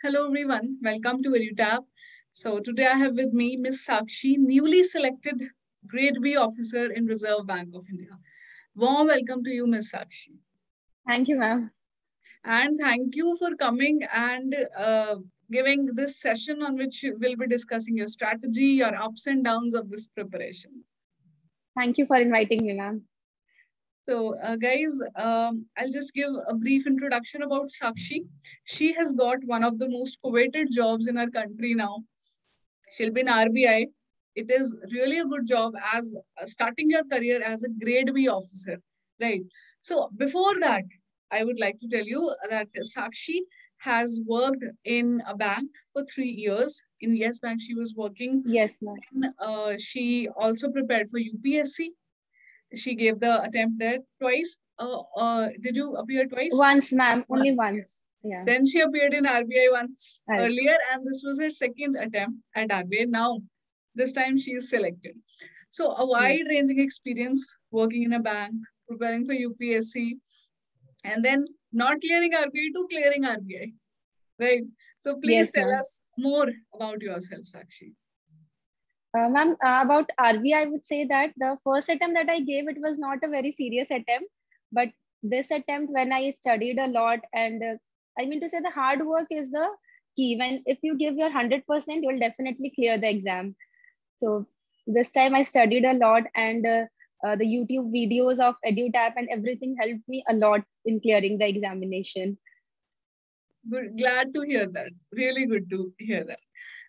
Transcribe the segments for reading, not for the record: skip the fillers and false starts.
Hello everyone, welcome to EduTap. So today I have with me Miss Sakshi, newly selected Grade B officer in Reserve Bank of India. Warm welcome to you, Miss Sakshi. Thank you, ma'am. And thank you for coming and giving this session on which we'll be discussing your strategy, your ups and downs of this preparation. Thank you for inviting me, ma'am. So, guys, I'll just give a brief introduction about Sakshi. She has got one of the most coveted jobs in our country now. She'll be in RBI. It is really a good job as starting your career as a grade B officer, right? So before that, I would like to tell you that Sakshi has worked in a bank for 3 years. In Yes Bank, she was working. Yes, ma'am. And, she also prepared for UPSC. She gave the attempt there twice. Did you appear twice? Once, ma'am. Only Once, once. yes. Yeah. Then she appeared in RBI once Right. earlier, and this was her second attempt at RBI. Now, this time she is selected. So, a Yes. wide ranging experience working in a bank, preparing for UPSC, and then not clearing RBI to clearing RBI, right? So, please Yes, tell ma'am. us more about yourself, Sakshi. Ma'am, about RV, I would say that the first attempt that I gave, it was not a very serious attempt. But this attempt, when I studied a lot, and I mean to say the hard work is the key. When if you give your 100%, you'll definitely clear the exam. So this time I studied a lot, and the YouTube videos of EduTap and everything helped me a lot in clearing the examination. Good, glad to hear that. Really good to hear that.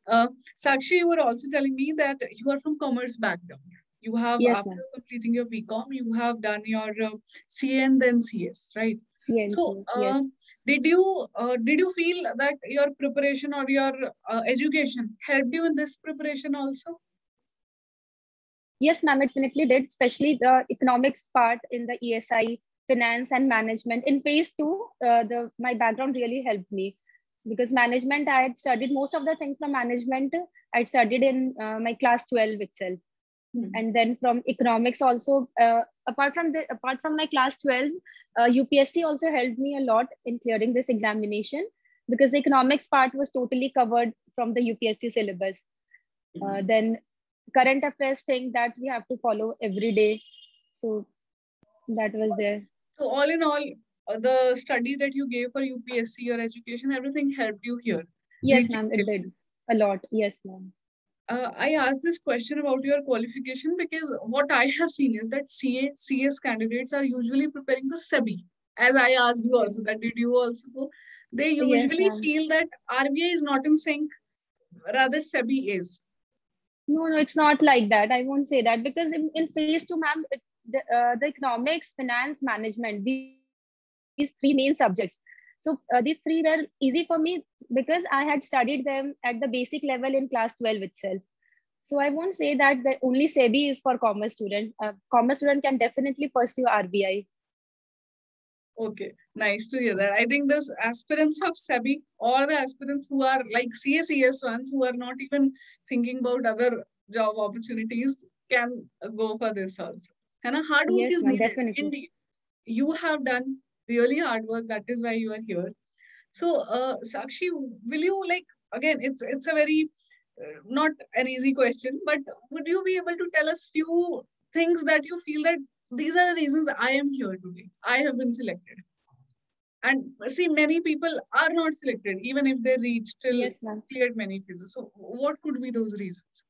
Uh, Sakshi, you were also telling me that you are from commerce background. You have, Yes, after ma'am. completing your BCom, you have done your CA and then CS, right? So, CNCs, yes. did you feel that your preparation or your education helped you in this preparation also? Yes, ma'am, it definitely did, especially the economics part in the ESI, finance and management. In phase two, my background really helped me because management, I had studied most of the things from management. I'd studied in my class 12 itself. And then from economics also, apart from my class 12, UPSC also helped me a lot in clearing this examination because the economics part was totally covered from the UPSC syllabus. Then current affairs thing that we have to follow every day. So that was there. So, all in all, the study that you gave for UPSC, your education, everything helped you here Yes, reaching ma'am, it till. did a lot. Yes, ma'am. I asked this question about your qualification because what I have seen is that CA, CS candidates are usually preparing for SEBI. As I asked you also, that did you also go? They Yes, usually ma'am. feel that RBI is not in sync, rather SEBI is. No, no, it's not like that. I won't say that because in phase two, ma'am, the economics, finance, management, these three main subjects. So these three were easy for me because I had studied them at the basic level in class 12 itself. So I won't say that only SEBI is for commerce students. Commerce student can definitely pursue RBI. Okay, nice to hear that. I think this aspirants of SEBI or the aspirants who are like CACS ones who are not even thinking about other job opportunities can go for this also. And a hard work Yes, is ma'am, needed. definitely. Indeed, you have done really hard work. That is why you are here. So, Sakshi, will you like again? It's a very not an easy question, but would you be able to tell us few things that you feel that these are the reasons I am here today. I have been selected. And see, many people are not selected, even if they reach till Yes, ma'am. cleared many phases. So, what could be those reasons?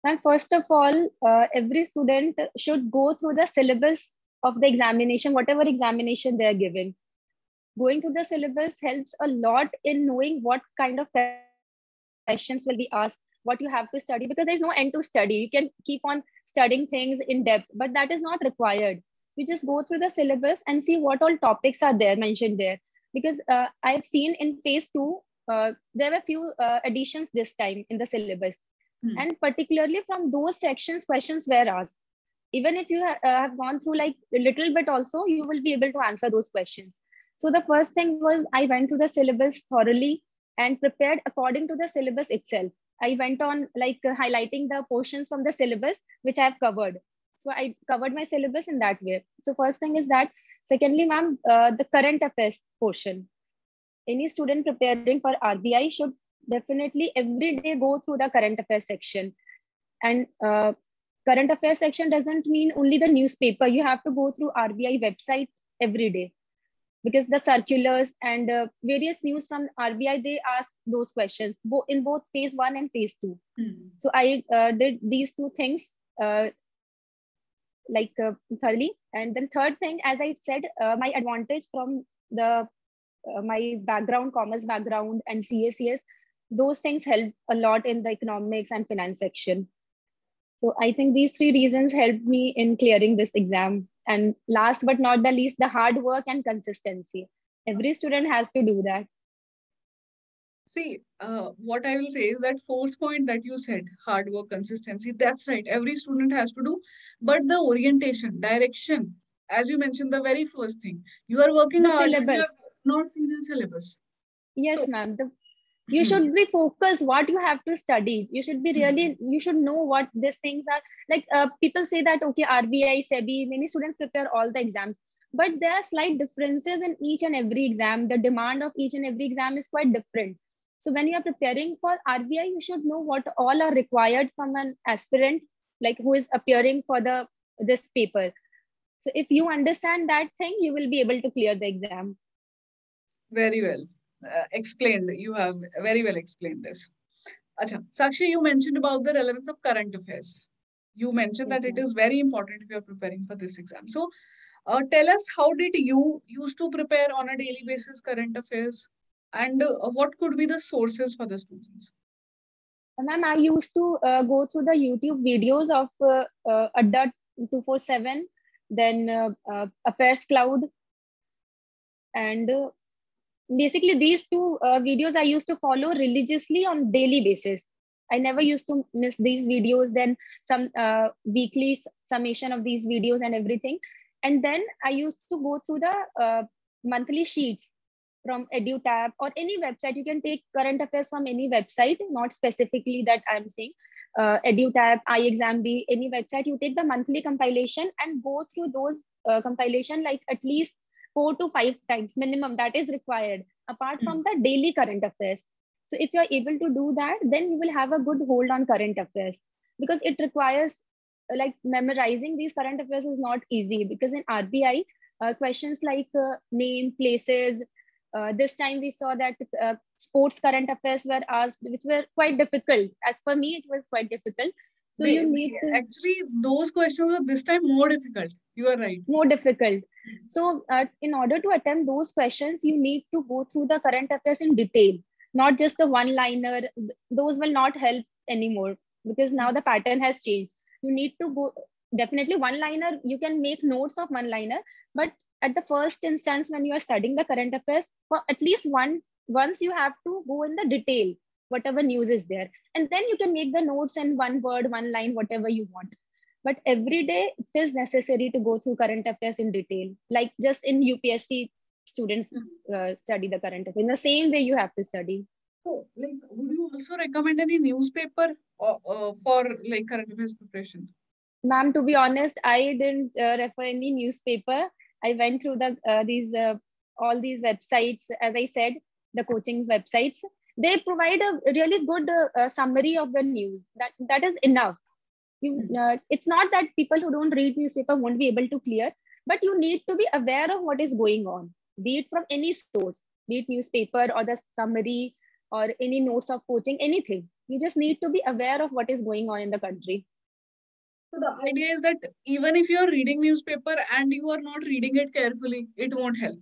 And first of all, every student should go through the syllabus of the examination, whatever examination they are given. Going through the syllabus helps a lot in knowing what kind of questions will be asked, what you have to study, because there's no end to study. You can keep on studying things in depth, but that is not required. You just go through the syllabus and see what all topics are there mentioned there. Because I've seen in phase two, there were few additions this time in the syllabus, and particularly from those sections, questions were asked. Even if you have gone through like a little bit also, you will be able to answer those questions. So the first thing was I went through the syllabus thoroughly and prepared according to the syllabus itself. I went on like highlighting the portions from the syllabus which I have covered. So I covered my syllabus in that way. So first thing is that. Secondly, ma'am, the current affairs portion. any student preparing for RBI should definitely every day go through the current affairs section. And current affairs section doesn't mean only the newspaper. You have to go through RBI website every day, because the circulars and various news from RBI, they ask those questions in both phase 1 and phase 2. So I did these two things thoroughly. And then third thing, as I said, my advantage from the my background, commerce background and CACS, those things help a lot in the economics and finance section. So I think these three reasons helped me in clearing this exam. And last but not the least, the hard work and consistency. Every student has to do that. See, what I will say is that fourth point that you said, hard work, consistency, that's right. Every student has to do, but the orientation, direction, as you mentioned, the very first thing, you are working The hard, syllabus. you have not seen the syllabus. Yes, so, ma'am. You should be focused what you have to study. You should be really, you should know what these things are. Like people say that, okay, RBI, SEBI, many students prepare all the exams, but there are slight differences in each and every exam. The demand of each and every exam is quite different. So when you are preparing for RBI, you should know what all are required from an aspirant, like who is appearing for this paper. So if you understand that thing, you will be able to clear the exam. Very well. Explained. You have very well explained this. Acha, Sakshi, you mentioned about the relevance of current affairs. You mentioned that it is very important if you are preparing for this exam. So tell us, how did you used to prepare on a daily basis current affairs, and what could be the sources for the students? Ma'am, I used to go through the YouTube videos of Adda 247, then Affairs Cloud, and basically these two videos I used to follow religiously on daily basis. I never used to miss these videos. Then some weekly summation of these videos and everything. And then I used to go through the monthly sheets from EduTab or any website. You can take current affairs from any website, not specifically that I'm saying. EduTab, iExamB, any website, you take the monthly compilation and go through those compilation like at least 4 to 5 times minimum, that is required, apart from the daily current affairs. So if you're able to do that, then you will have a good hold on current affairs, because it requires like memorizing these current affairs is not easy, because in RBI, questions like name, places, this time we saw that sports current affairs were asked, which were quite difficult. As for me, it was quite difficult. So you need to... Actually, those questions are this time more difficult. You are right. More difficult. So in order to attempt those questions, you need to go through the current affairs in detail, not just the one-liner. Those will not help anymore, because now the pattern has changed. You need to go, definitely one-liner, you can make notes of one-liner, but at the first instance, when you are studying the current affairs, for at least once you have to go in the detail, whatever news is there. And then you can make the notes in one word, one line, whatever you want. But every day it is necessary to go through current affairs in detail. Like just in UPSC, students study the current affairs. In the same way you have to study. So, like, would you also recommend any newspaper for like current affairs preparation? Ma'am, to be honest, I didn't refer any newspaper. I went through all these websites, as I said, the coaching websites. They provide a really good summary of the news. That is enough. It's not that people who don't read newspaper won't be able to clear, but you need to be aware of what is going on, be it from any source, be it newspaper or the summary or any notes of coaching, anything. You just need to be aware of what is going on in the country. So the idea is that even if you are reading newspaper and you are not reading it carefully, it won't help.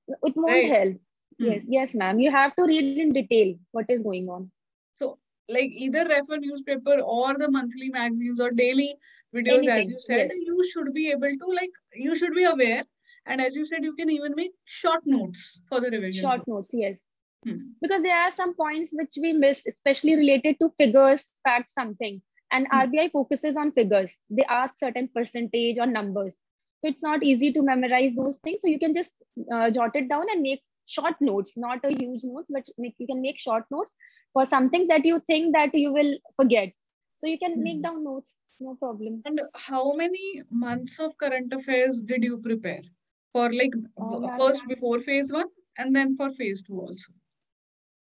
It won't help. Yes, ma'am. You have to read in detail what is going on. So, like either refer newspaper or the monthly magazines or daily videos, anything, as you said, you should be able to, you should be aware. And as you said, you can even make short notes for the revision. Short notes, yes. Because there are some points which we miss, especially related to figures, facts, something. And RBI focuses on figures. They ask certain percentage or numbers. So it's not easy to memorize those things. So you can just jot it down and make short notes, not a huge notes, but you can make short notes for some things that you think that you will forget. So you can make down notes, no problem. And how many months of current affairs did you prepare? For first before phase 1 and then for phase 2 also?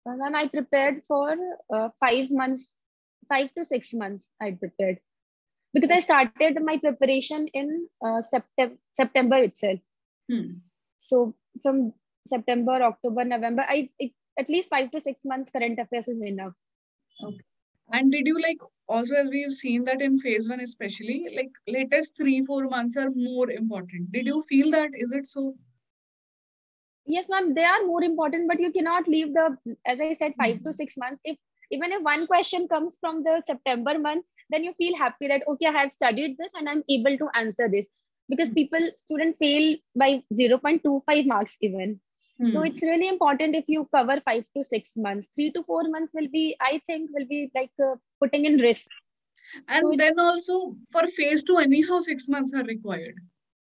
Ma'am, I prepared for 5 months, 5 to 6 months. I prepared because I started my preparation in September itself. So from September, October, November, at least 5 to 6 months current affairs is enough. Okay. And did you like also, as we've seen that in phase 1 especially, like latest 3-4 months are more important? Did you feel that? Is it so? Yes, ma'am, they are more important, but you cannot leave as I said, 5 to 6 months. Even if one question comes from the September month, then you feel happy that, okay, I have studied this and I'm able to answer this, because students fail by 0.25 marks even. So it's really important if you cover 5 to 6 months. 3 to 4 months I think will be like putting in risk. And so then also for phase 2, anyhow, 6 months are required.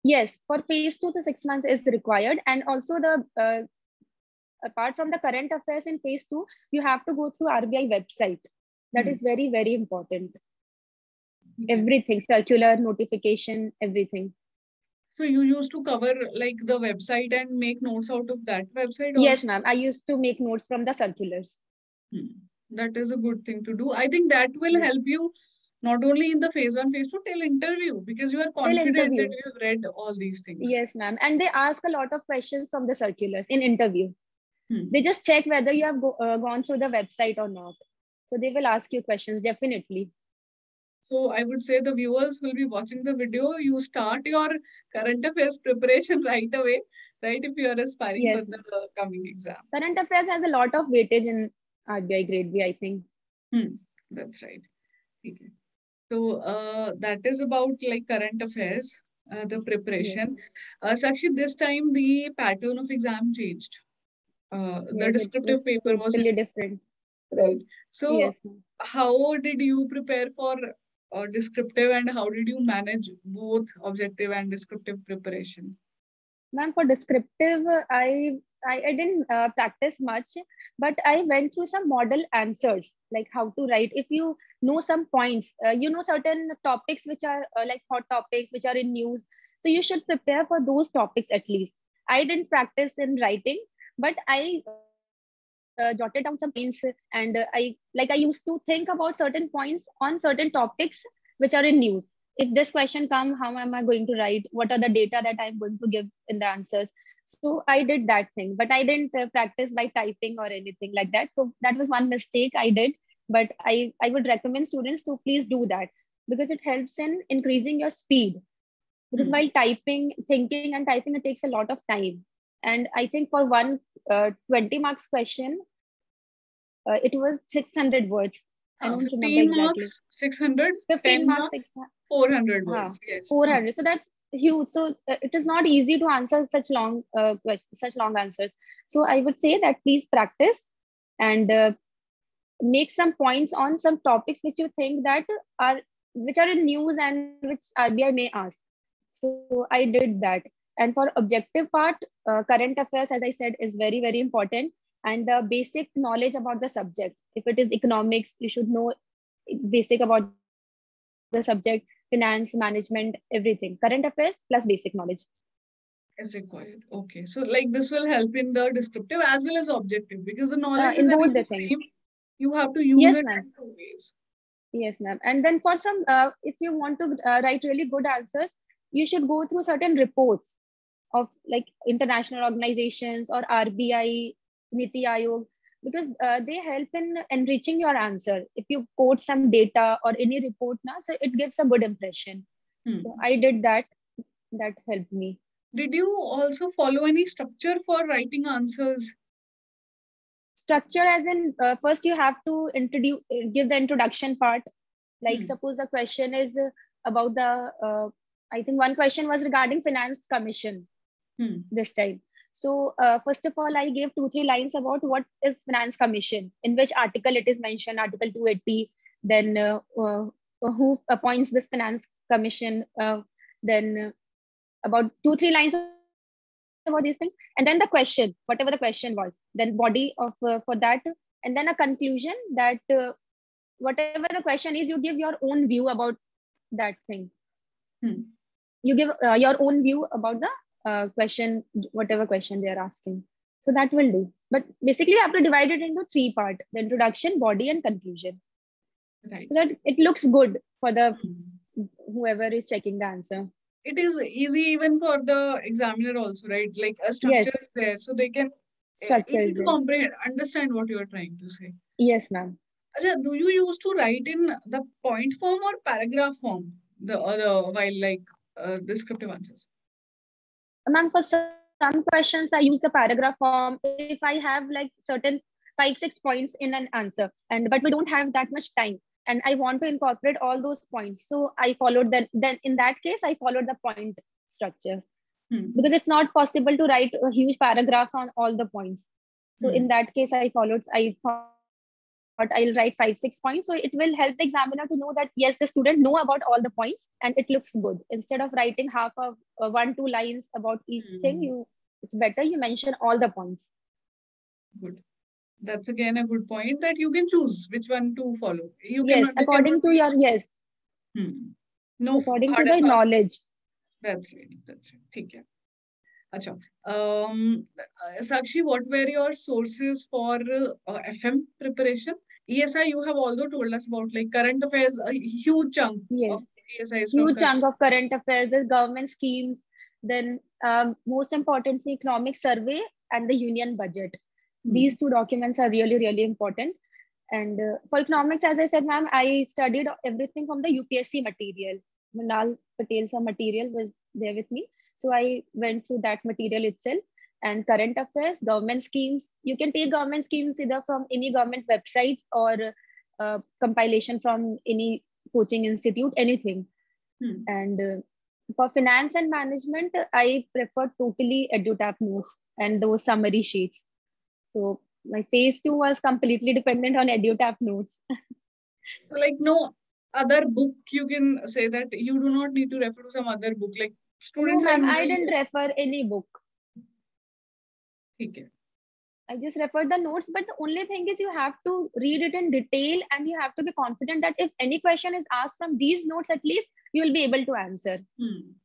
Yes, for phase 2 to 6 months is required. And also apart from the current affairs in phase 2, you have to go through RBI website. That is very, very important. Everything, circular, notification, everything. So you used to cover like the website and make notes out of that website? Yes, ma'am. I used to make notes from the circulars. That is a good thing to do. I think that will help you not only in the phase 1, phase 2, till interview, because you are confident that you have read all these things. Yes, ma'am. And they ask a lot of questions from the circulars in interview. They just check whether you have gone through the website or not. So they will ask you questions, definitely. So I would say the viewers will be watching the video. You start your current affairs preparation right away, right? If you are aspiring for the coming exam. Current affairs has a lot of weightage in RBI grade B, I think. That's right. Okay. So that is about like current affairs, the preparation. Sakshi, this time the pattern of exam changed. The descriptive paper was totally different. Right. So how did you prepare for descriptive, and how did you manage both objective and descriptive preparation? Ma'am, for descriptive, I didn't practice much, but I went through some model answers, like how to write. If you know some points, you know certain topics which are like hot topics, which are in news. So you should prepare for those topics at least. I didn't practice in writing, but I jotted down some points, and I used to think about certain points on certain topics which are in news. If this question come, how am I going to write? What are the data that I'm going to give in the answers? So I did that thing, but I didn't practice by typing or anything like that. So that was one mistake I did. But I would recommend students to please do that, because it helps in increasing your speed. Because while typing, thinking and typing, it takes a lot of time. And I think for one 20 marks question, it was 600 words. I don't remember exactly. Marks, 600? 15 marks, 400 words. Yes. 400. So that's huge. So it is not easy to answer such long answers. So I would say that please practice and make some points on some topics which you think that are in news and which RBI may ask. So I did that. And for objective part, current affairs, as I said, is very, very important. And the basic knowledge about the subject. If it is economics, you should know basic about the subject, finance, management, everything. Current affairs plus basic knowledge is required. Okay. So like this will help in the descriptive as well as objective, because the knowledge in is both the same. You have to use it in 2 ways. Yes, ma'am. And then for some, if you want to write really good answers, you should go through certain reports of like international organizations or RBI, Niti Aayog, because they help in enriching your answer. If you quote some data or any report, so it gives a good impression. So I did that. That helped me. Did you also follow any structure for writing answers? Structure as in first you have to give the introduction part. Like suppose the question is about I think one question was regarding Finance Commission this time. So first of all, I gave 2-3 lines about what is Finance Commission, in which article it is mentioned, Article 280, then who appoints this Finance Commission, then about 2-3 lines about these things, and then the question, whatever the question was, then body of for that, and then a conclusion that whatever the question is, you give your own view about that thing. You give your own view about the question, whatever question they are asking. So that will do. But basically, you have to divide it into 3 parts: the introduction, body, and conclusion. Right. So that it looks good for the Hmm. whoever is checking the answer. It is easy even for the examiner also, right? Like a Yes, structure is there, so they can structure easy is to there. comprehend, understand what you are trying to say. Yes, ma'am. Acha, do you use to write in the point form or paragraph form? The other while like descriptive answers. Ma'am, for some questions, I use the paragraph form. If I have like certain 5-6 points in an answer, and but we don't have that much time, and I want to incorporate all those points, so I followed that. Then in that case, I followed the point structure, because it's not possible to write huge paragraphs on all the points. So in that case, I thought I'll write 5-6 points. So it will help the examiner to know that yes, the student know about all the points and it looks good. Instead of writing half of 1-2 lines about each thing, it's better you mention all the points. Good. That's again a good point that you can choose which one to follow. You Yes, cannot, there cannot according to be, your, yes, no according to hard the and fast. knowledge. That's right. That's right. ठीक है. Acha. Sakshi, what were your sources for FM preparation? ESI, you have although told us about like current affairs, a huge chunk Yes, of ESI is from huge current. chunk of current affairs, the government schemes, then most importantly, economic survey and the union budget. These 2 documents are really, really important. And for economics, as I said, ma'am, I studied everything from the UPSC material. Manal Patel's material was there with me. So I went through that material itself. And current affairs, government schemes. You can take government schemes either from any government websites or compilation from any coaching institute, anything. And for finance and management, I prefer totally EduTap notes and those summary sheets. So my phase 2 was completely dependent on EduTap notes. So like no other book you can say that you do not need to refer to some other book. Like students No, are ma'am, I usually. didn't refer any book. Okay. I just referred the notes, but the only thing is you have to read it in detail and you have to be confident that if any question is asked from these notes, at least you will be able to answer.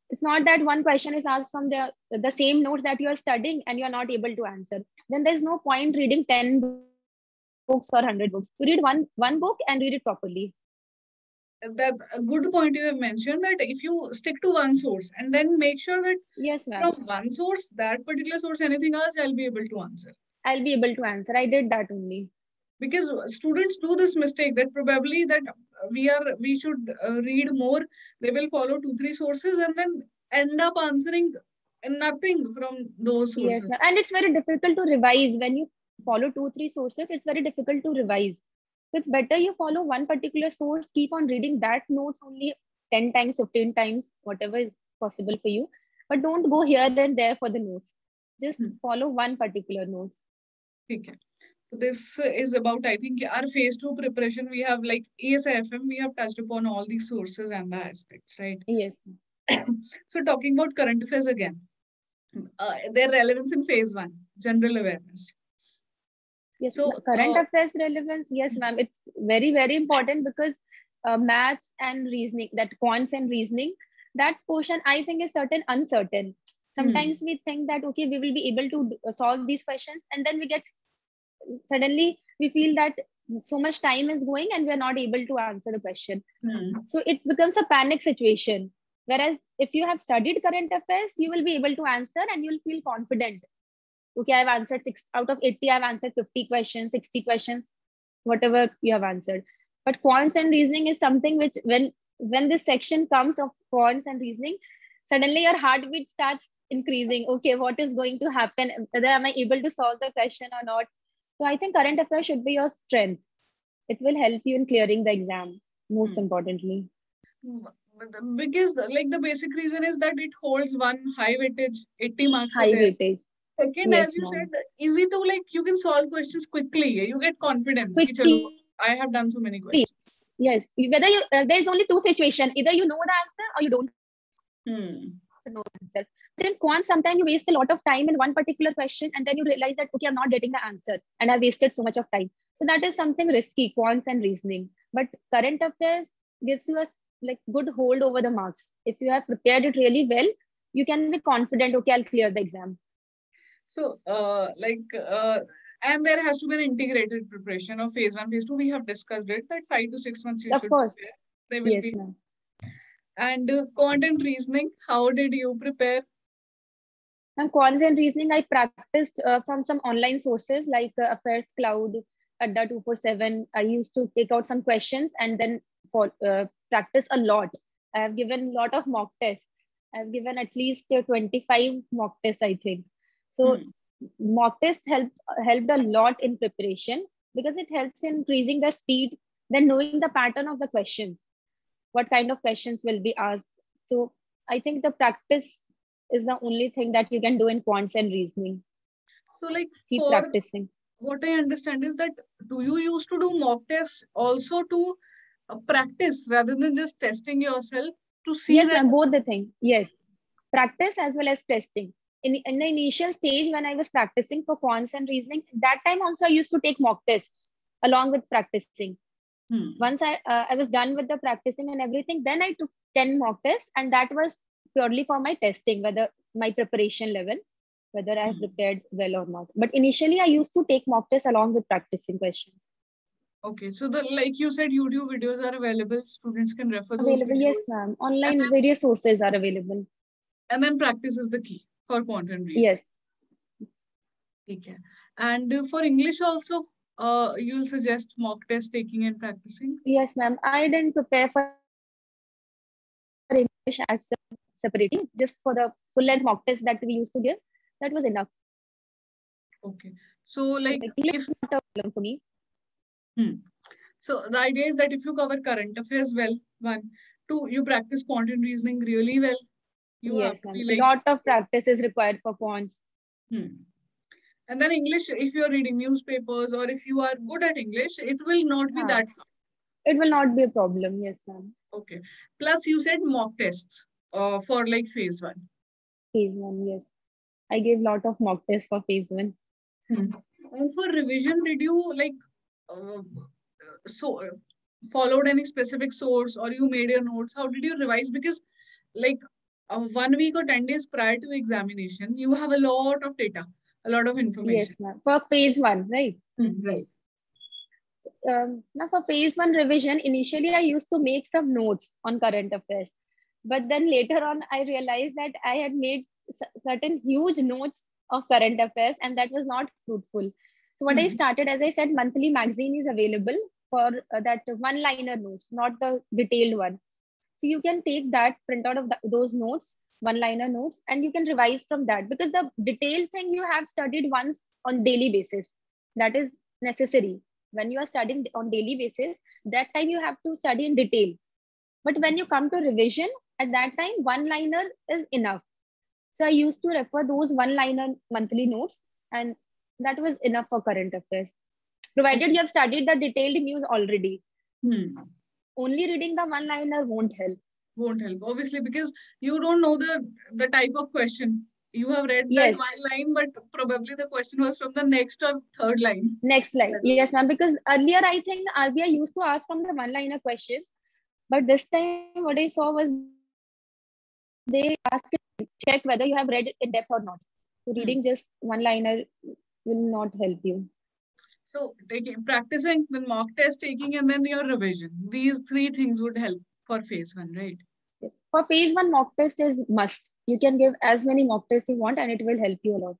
It's not that one question is asked from the same notes that you are studying and you're not able to answer. Then there's no point reading 10 books or 100 books. You read one book and read it properly. That a good point you have mentioned that if you stick to one source and then make sure that yes, ma'am, from one source, that particular source, anything else, I'll be able to answer. I'll be able to answer. I did that only. Because students do this mistake that probably that we should read more. They will follow 2-3 sources and then end up answering nothing from those sources. Yes, and it's very difficult to revise when you follow 2-3 sources. It's very difficult to revise. So it's better you follow one particular source, keep on reading that notes only 10 times, 15 times, whatever is possible for you. But don't go here and there for the notes. Just follow one particular note. Okay. So this is about, I think, our phase 2 preparation. We have like ESIFM, we have touched upon all these sources and the aspects, right? Yes. So talking about current affairs again, their relevance in phase 1, general awareness. Yes, so current affairs relevance, yes, ma'am. It's very, very important because maths and reasoning, that quants and reasoning, that portion I think is uncertain. Sometimes we think that, okay, we will be able to solve these questions, and then suddenly we feel that so much time is going and we are not able to answer the question. So it becomes a panic situation. Whereas if you have studied current affairs, you will be able to answer and you'll feel confident. Okay, I've answered 6 out of 80, I've answered 50 questions, 60 questions, whatever you have answered. But quants and reasoning is something which when this section comes of quants and reasoning, suddenly your heartbeat starts increasing. Okay, what is going to happen? Whether am I able to solve the question or not? So I think current affairs should be your strength. It will help you in clearing the exam, most importantly. Because like the basic reason is that it holds one high weightage, 80 marks. High weightage. Second, yes, as you said, easy to like, you can solve questions quickly. You get confidence. Quickly. I have done so many questions. Yes, whether you there's only 2 situations. Either you know the answer or you don't know the answer. But in quant, sometimes you waste a lot of time in one particular question and then you realize that, okay, I'm not getting the answer and I wasted so much of time. So that is something risky, quants and reasoning. But current affairs gives you a like good hold over the marks. If you have prepared it really well, you can be confident, okay, I'll clear the exam. So, and there has to be an integrated preparation of phase one, phase two. We have discussed it that 5 to 6 months you Of should course. prepare. They will Yes, be. ma'am. And content reasoning, how did you prepare? And quants and reasoning, I practiced from some online sources like Affairs Cloud, Adda 247. I used to take out some questions and then practice a lot. I have given a lot of mock tests. I've given at least 25 mock tests, I think. So mock tests helped a lot in preparation because it helps in increasing the speed, then knowing the pattern of the questions, what kind of questions will be asked. So I think the practice is the only thing that you can do in quants and reasoning. So, like, Keep for practicing. what I understand is that do you used to do mock tests also to practice rather than just testing yourself to see Yes, that? ma'am, both the thing. Yes, practice as well as testing. In the initial stage when I was practicing for quants and reasoning, that time also I used to take mock tests along with practicing. Once I was done with the practicing and everything, then I took 10 mock tests, and that was purely for my testing, whether my preparation level, whether I have prepared well or not. But initially I used to take mock tests along with practicing questions. Okay, so the like you said, YouTube videos are available. Students can refer those Available, yes, videos. ma'am. Online, various sources are available. And then practice is the key for content reasoning. Yes. Okay. And for English also, you'll suggest mock test taking and practicing? Yes, ma'am. I didn't prepare for English as separating, just for the full length mock test that we used to give. That was enough. Okay. So, like, English if is not a problem for me. So the idea is that if you cover current affairs well, one, two, you practice content reasoning really well. You have Yes, to ma'am. be A like, lot of practice is required for quants. And then English, if you are reading newspapers or if you are good at English, it will not be that hard. It will not be a problem. Yes, ma'am. Okay. Plus, you said mock tests for like phase one. Phase one, yes. I gave lot of mock tests for phase one. And for revision, did you like followed any specific source or you made your notes? How did you revise? Because like 1 week or 10 days prior to examination, you have a lot of data, a lot of information. Yes, ma'am. For phase one, right? Right. Now for phase one revision, initially I used to make some notes on current affairs. But then later on, I realized that I had made certain huge notes of current affairs, and that was not fruitful. So what I started, as I said, monthly magazine is available for that one-liner notes, not the detailed one. So you can take that printout of those notes, one-liner notes, and you can revise from that, because the detailed thing you have studied once on daily basis. That is necessary. When you are studying on daily basis, that time you have to study in detail. But when you come to revision, at that time, one-liner is enough. So I used to refer those one-liner monthly notes, and that was enough for current affairs. Provided you have studied the detailed news already. Only reading the one-liner won't help. Won't help, obviously, because you don't know the type of question. You have read that one line, but probably the question was from the next or third line. Next line. Yes, ma'am. Because earlier, I think RBI used to ask from the one-liner questions. But this time, what I saw was they ask check whether you have read it in depth or not. So reading just one-liner will not help you. So practicing, then mock test taking, and then your revision. These three things would help for phase one, right? Yes. For phase one, mock test is must. You can give as many mock tests you want, and it will help you a lot.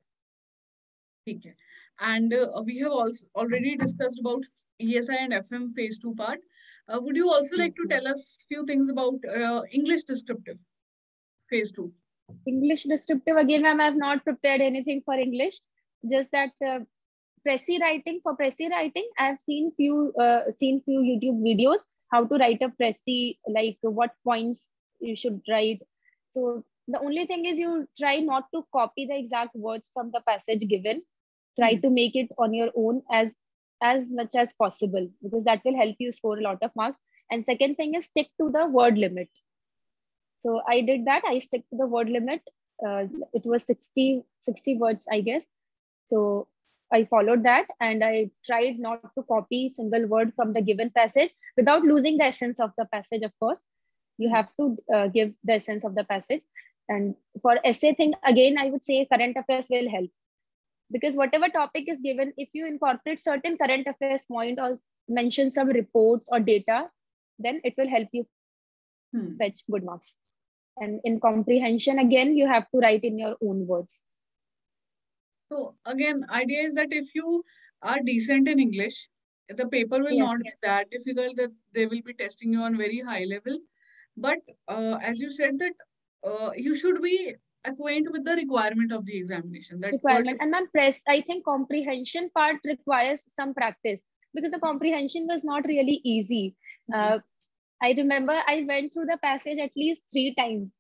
Okay. And we have also already discussed about ESI and FM phase 2 part. Would you also like to tell us few things about English descriptive phase 2? English descriptive, again, ma'am, I have not prepared anything for English. Just that Pressy writing. For Pressy writing, I have seen few YouTube videos how to write a Pressy, like what points you should write. So the only thing is you try not to copy the exact words from the passage given. Try to make it on your own as much as possible, because that will help you score a lot of marks. And second thing is stick to the word limit. So I did that. I stick to the word limit. It was 60 words, I guess. So I followed that, and I tried not to copy single word from the given passage without losing the essence of the passage, of course. You have to give the essence of the passage. And for essay thing, again, I would say current affairs will help. Because whatever topic is given, if you incorporate certain current affairs point or mention some reports or data, then it will help you fetch good marks. And in comprehension, again, you have to write in your own words. So again, idea is that if you are decent in English, the paper will not be that difficult, that they will be testing you on very high level. But as you said that you should be acquainted with the requirement of the examination. That requirement. And then I think comprehension part requires some practice, because the comprehension was not really easy. I remember I went through the passage at least 3 times.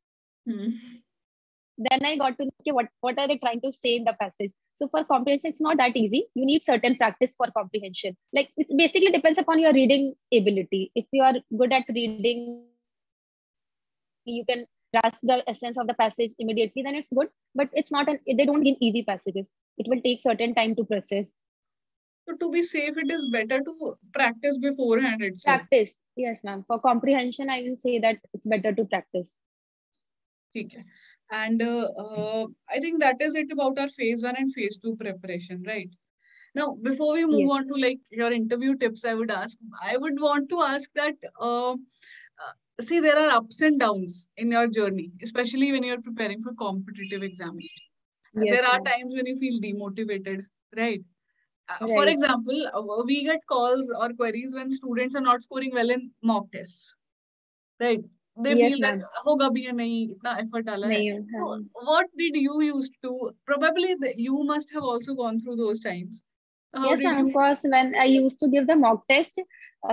Then I got to know what are they trying to say in the passage. So for comprehension, it's not that easy. You need certain practice for comprehension. Like, it basically depends upon your reading ability. If you are good at reading, you can grasp the essence of the passage immediately, then it's good. But it's not they don't give easy passages. It will take certain time to process. So to be safe, it is better to practice beforehand itself. Practice, yes, ma'am. For comprehension, I will say that it's better to practice. Okay. And I think that is it about our phase 1 and phase 2 preparation, right? Now, before we move on to like your interview tips, I would want to ask that, see, there are ups and downs in your journey, especially when you're preparing for competitive examination. There are times when you feel demotivated, right? For example, we get calls or queries when students are not scoring well in mock tests, right? They feel that hoga bhi nahi, itna effort dala hai. So what did you used to? Probably you must have also gone through those times. Yes, ma'am. Of course, when I used to give the mock test,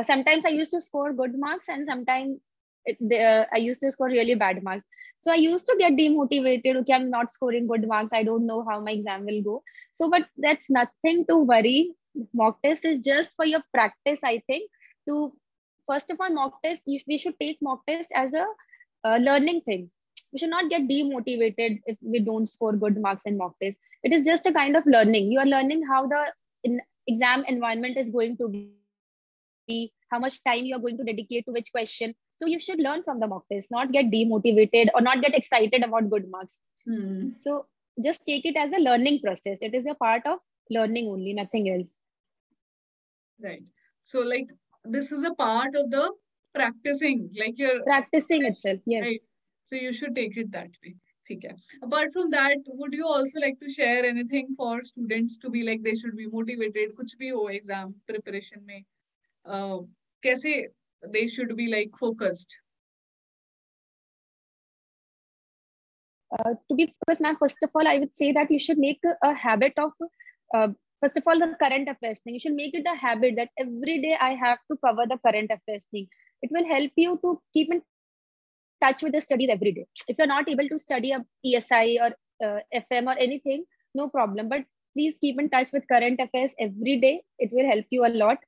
sometimes I used to score good marks, and sometimes I used to score really bad marks. So I used to get demotivated. Okay, I'm not scoring good marks. I don't know how my exam will go. So, but that's nothing to worry. Mock test is just for your practice, I think. To first of all, mock test, we should take mock test as a learning thing. We should not get demotivated if we don't score good marks in mock test. It is just a kind of learning. You are learning how the exam environment is going to be, how much time you are going to dedicate to which question. So you should learn from the mock test, not get demotivated or not get excited about good marks. So just take it as a learning process. It is a part of learning only, nothing else. Right. So like this is a part of the practicing, like you're practicing itself. Yes. Right. So you should take it that way. Okay. Apart from that, would you also like to share anything for students to be like they should be motivated? कुछ भी हो exam preparation में, कैसे they should be like focused? To be focused, ma'am, first of all, I would say that you should make a habit of, first of all, the current affairs thing. You should make it a habit that every day I have to cover the current affairs thing. It will help you to keep in touch with the studies every day. If you're not able to study a ESI or FM or anything, no problem. But please keep in touch with current affairs every day. It will help you a lot.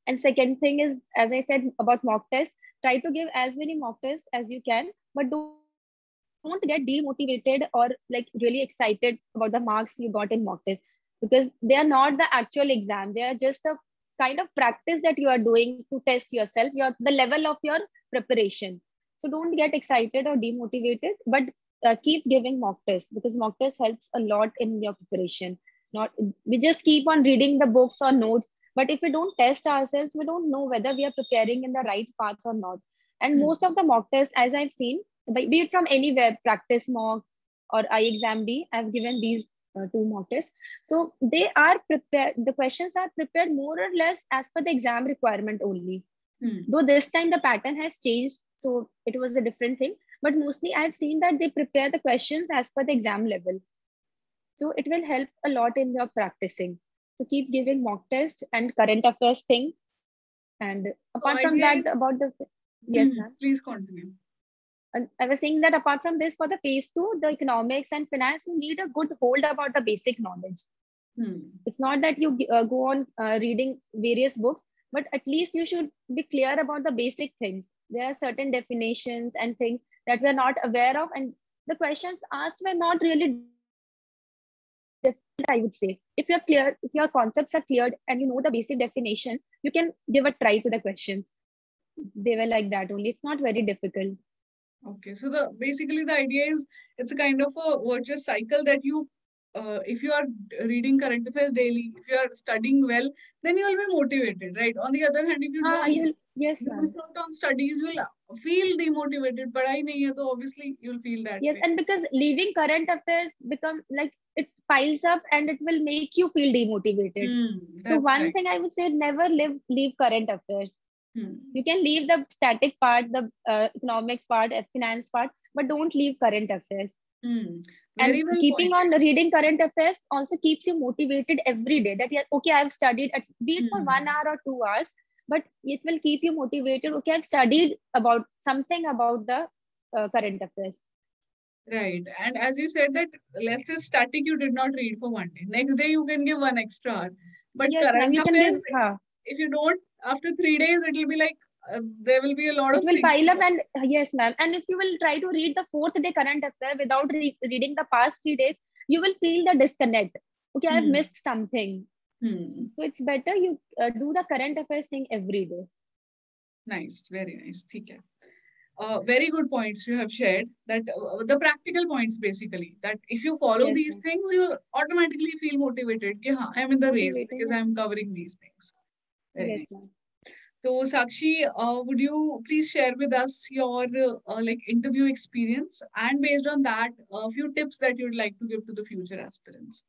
And second thing is, as I said about mock tests, try to give as many mock tests as you can, but don't get demotivated or like really excited about the marks you got in mock tests, because they are not the actual exam. They are just a kind of practice that you are doing to test yourself, the level of your preparation. So don't get excited or demotivated, but keep giving mock tests, because mock test helps a lot in your preparation. We just keep on reading the books or notes, but if we don't test ourselves, we don't know whether we are preparing in the right path or not. And most of the mock tests, as I've seen, be it from anywhere, practice mock or iExamB, I've given these 2 mock tests. So they are prepared, the questions are prepared more or less as per the exam requirement only. Though this time the pattern has changed, so it was a different thing. But mostly I've seen that they prepare the questions as per the exam level. So it will help a lot in your practicing. So keep giving mock tests and current affairs thing. And apart from that, about the... Yes, ma'am. Please continue. I was saying that apart from this, for the phase 2, the economics and finance, you need a good hold about the basic knowledge. It's not that you go on reading various books, but at least you should be clear about the basic things. There are certain definitions and things that we're not aware of, and the questions asked were not really difficult, I would say. If you're clear, if your concepts are cleared and you know the basic definitions, you can give a try to the questions. They were like that only. It's not very difficult. Okay, so basically the idea is it's a kind of a virtuous cycle that you if you are reading current affairs daily, if you are studying well, then you will be motivated, right? On the other hand, if you don't, Yes, you ma'am. miss out on studies, you'll feel demotivated. Padhai nahi hai, so obviously you'll feel that Yes, way. and because leaving current affairs become like it piles up and it will make you feel demotivated. So That's one right. thing I would say, never leave current affairs. Hmm. You can leave the static part, the economics part, finance part, but don't leave current affairs. And Very well keeping pointed. on reading current affairs also keeps you motivated every day. That, yeah, okay, I've studied, be it for 1 hour or 2 hours, but it will keep you motivated. Okay, I've studied about something about the current affairs. Right. And as you said that, let's say static you did not read for one day. Next day you can give 1 extra hour. But Yes, ma'am, current you can give, affairs, if you don't, after 3 days, it will be like there will be a lot it of will things to pile up. do. And yes, ma'am, and if you will try to read the fourth day current affair without reading the past 3 days, you will feel the disconnect. Okay, I've missed something. So it's better you do the current affairs thing every day. Nice, very nice. Okay. Very good points you have shared. That the practical points basically, that if you follow Yes, these ma'am. things, you automatically feel motivated. Ki, haan, I am in the race Motivated, because yeah. I am covering these things. Very Yes, nice. ma'am. So Sakshi, would you please share with us your like interview experience, and based on that, a few tips that you'd like to give to the future aspirants?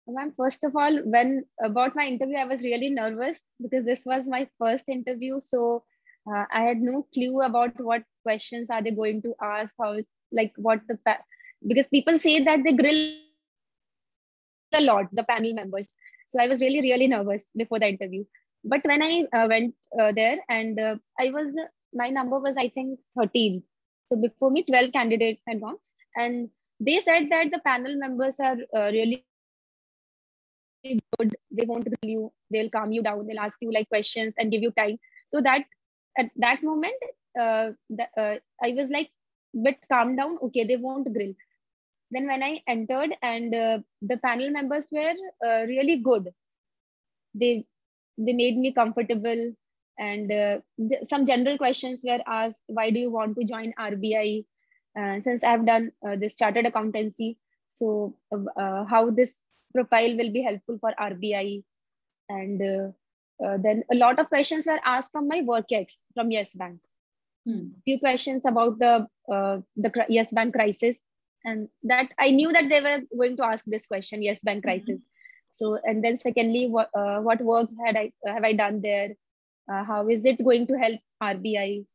Ma'am, first of all, when about my interview, I was really nervous because this was my first interview. So I had no clue about what questions are they going to ask, how, like what because people say that they grill a lot, the panel members. So I was really nervous before the interview. But when I went there, and my number was, I think, 13th. So before me, 12 candidates had gone. And they said that the panel members are really good. They won't grill you. They'll calm you down. They'll ask you like questions and give you time. So that at that moment, I was like, but calm down. Okay, they won't grill. Then when I entered, and the panel members were really good. They they made me comfortable, and some general questions were asked. Why do you want to join RBI? Since I've done this chartered accountancy, so how this profile will be helpful for RBI. And then a lot of questions were asked from my work ex from Yes Bank. Few questions about the Yes Bank crisis, and that I knew that they were going to ask this question, Yes Bank crisis. So, and then secondly, what work have I done there? How is it going to help RBI?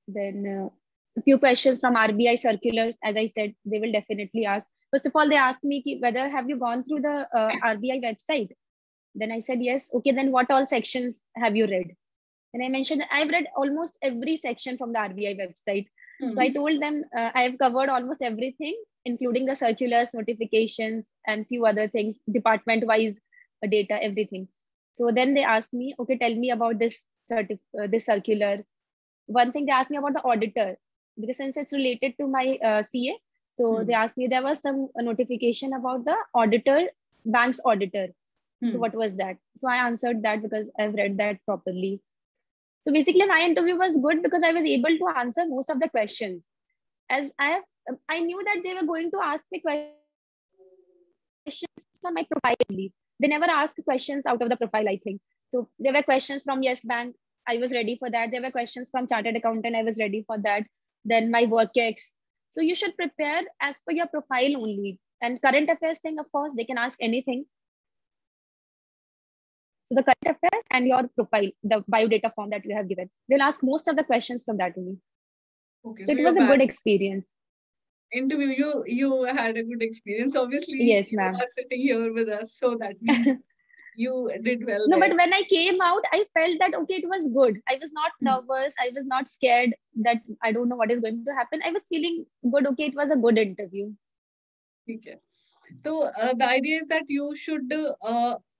Then a few questions from RBI circulars. As I said, they will definitely ask. First of all, they asked me whether have you gone through the RBI website. Then I said yes. Okay, then what all sections have you read? And I mentioned I've read almost every section from the RBI website. So I told them I have covered almost everything, including the circulars, notifications, and few other things, department-wise data, everything. So then they asked me, okay, tell me about this circular. One thing they asked me about the auditor, because since it's related to my CA, so they asked me, there was some notification about the auditor, bank's auditor. So what was that? So I answered that because I've read that properly. So basically, my interview was good because I was able to answer most of the questions. As I knew that they were going to ask me questions on my profile only. They never asked questions out of the profile, I think. So there were questions from Yes Bank. I was ready for that. There were questions from Chartered Accountant. I was ready for that. Then my work ex. So you should prepare as per your profile only. And current affairs thing, of course, they can ask anything. So the current affairs and your profile, the biodata form that you have given, they'll ask most of the questions from that only. Okay, So so it was a good experience. Interview, you had a good experience. Obviously, yes, you ma'am. are sitting here with us, so that means you did well. No, there. but when I came out, I felt that okay, it was good. I was not nervous. I was not scared that I don't know what is going to happen. I was feeling good. Okay, it was a good interview. Okay. So the idea is that you should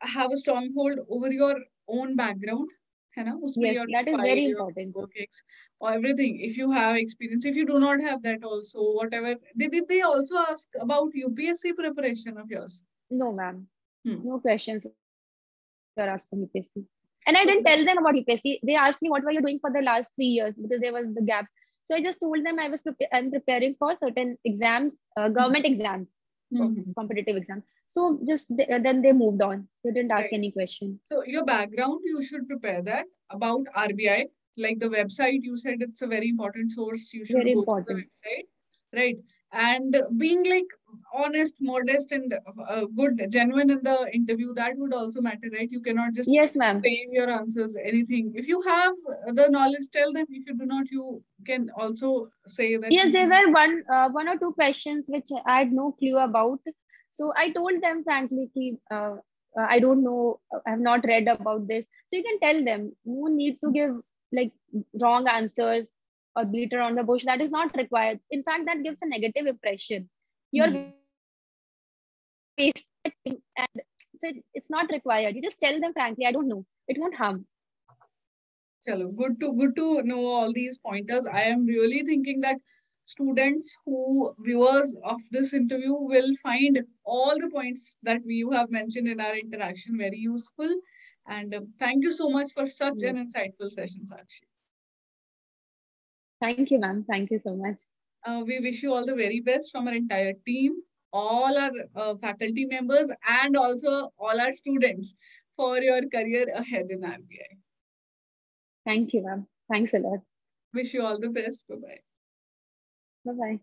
have a stronghold over your own background. है ना? उसमें Yes, your that is profile, very your important. work ex, or everything. If you have experience, if you do not have that also, whatever. Did they also ask about UPSC preparation of yours? No, ma'am. No questions were asked from UPSC. And I didn't tell them about UPSC. They asked me, what were you doing for the last 3 years? Because there was the gap. So I just told them I'm preparing for certain exams, government exams. competitive exam. So then they moved on. They didn't ask Right. any question. So your background, you should prepare that about RBI, like the website. You said it's a very important source. You should Very go to the important. website, right? And being like honest, modest, and good, genuine in the interview, that would also matter, right? You cannot just Yes, ma'am. claim your answers, anything. If you have the knowledge, tell them. If you do not, you can also say that. Yes, there were one or two questions which I had no clue about. So I told them frankly, I don't know, I have not read about this. So you can tell them, no need to give like wrong answers or beat around the bush. That is not required. In fact, that gives a negative impression. You're wasting and so it's not required. You just tell them frankly, I don't know. It won't harm. Chalo, good to know all these pointers. I am really thinking that students who viewers of this interview will find all the points that you have mentioned in our interaction very useful. And thank you so much for such an insightful session, Sakshi. Thank you, ma'am. Thank you so much. We wish you all the very best from our entire team, all our faculty members, and also all our students for your career ahead in RBI. Thank you, ma'am. Thanks a lot. Wish you all the best. Bye-bye. Bye-bye.